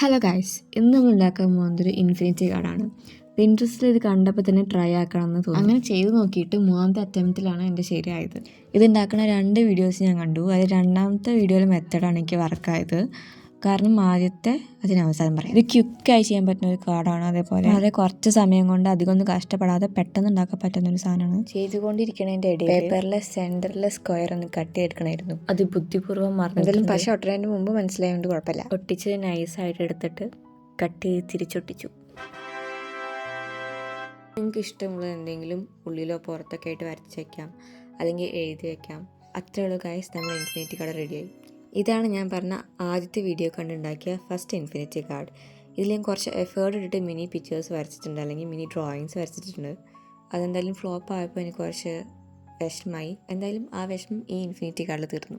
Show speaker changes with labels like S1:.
S1: Hello guys, ഇന്ന് നമ്മൾ ഉണ്ടാക്കാൻ പോകുന്നത് ഒരു ഇൻഫിനിറ്റി കാർഡാണ്. പിൻട്രസ്റ്റിൽ ഇത് കണ്ടപ്പോൾ തന്നെ ട്രൈ ആക്കണമെന്ന് തോന്നി. അങ്ങനെ ചെയ്ത് നോക്കിയിട്ട് 3ാമത്തെ അറ്റംപ്റ്റിലാണ് എൻ്റെ ശരിയായത്. ഇത് ഉണ്ടാക്കുന്ന 2 വീഡിയോസ് ഞാൻ കണ്ടു. അതിൽ 2ാമത്തെ വീഡിയോയിലെ മെത്തഡാണ് എനിക്ക് വർക്കായത്. കാരണം ആദ്യത്തെ അതിനവസാനം പറയാം. ഇത് ക്വിക്കായി ചെയ്യാൻ പറ്റുന്ന ഒരു കാർഡാണ്. അതേപോലെ വളരെ കുറച്ച് സമയം കൊണ്ട് അധികം ഒന്നും കഷ്ടപ്പെടാതെ പെട്ടെന്ന് ഉണ്ടാക്കാൻ പറ്റുന്ന ഒരു സാധനമാണ്. ചെയ്തുകൊണ്ടിരിക്കുന്നതിൻ്റെ ഇടയിൽ പേപ്പറിലെ സെൻറ്ററിലെ സ്ക്വയർ ഒന്ന് കട്ട് ചെയ്തെടുക്കണമായിരുന്നു. അത് ബുദ്ധിപൂർവ്വം മറന്നതിലും പക്ഷേ ഒട്ടുന്നതിന് മുമ്പ് മനസ്സിലായതുകൊണ്ട് കുഴപ്പമില്ല. ഒട്ടിച്ചത് നൈസായിട്ട് എടുത്തിട്ട് കട്ട് ചെയ്ത് തിരിച്ചൊട്ടിച്ചു. നിങ്ങൾക്ക് ഇഷ്ടമുള്ള എന്തെങ്കിലും ഉള്ളിലോ പുറത്തൊക്കെ ആയിട്ട് വരച്ച് വയ്ക്കാം, അല്ലെങ്കിൽ എഴുതി വയ്ക്കാം. അത്രയുള്ളൂ ഗൈസ്, നമ്മൾ ഇൻഫിനിറ്റി കാർഡ് റെഡിയായി. ഇതാണ് ഞാൻ പറഞ്ഞ ആദ്യത്തെ വീഡിയോ കണ്ടുണ്ടാക്കിയ ഫസ്റ്റ് ഇൻഫിനിറ്റി കാർഡ്. ഇതിൽ ഞാൻ കുറച്ച് എഫേർട്ട് ഇട്ടിട്ട് മിനി പിക്ചേഴ്സ് വരച്ചിട്ടുണ്ട്, അല്ലെങ്കിൽ മിനി ഡ്രോയിങ്സ് വരച്ചിട്ടുണ്ട്. അതെന്തായാലും ഫ്ലോപ്പ് ആയപ്പോൾ എനിക്ക് കുറച്ച് വിഷമമായി. എന്തായാലും ആ വിഷമം ഈ ഇൻഫിനിറ്റി കാർഡിൽ തീർന്നു.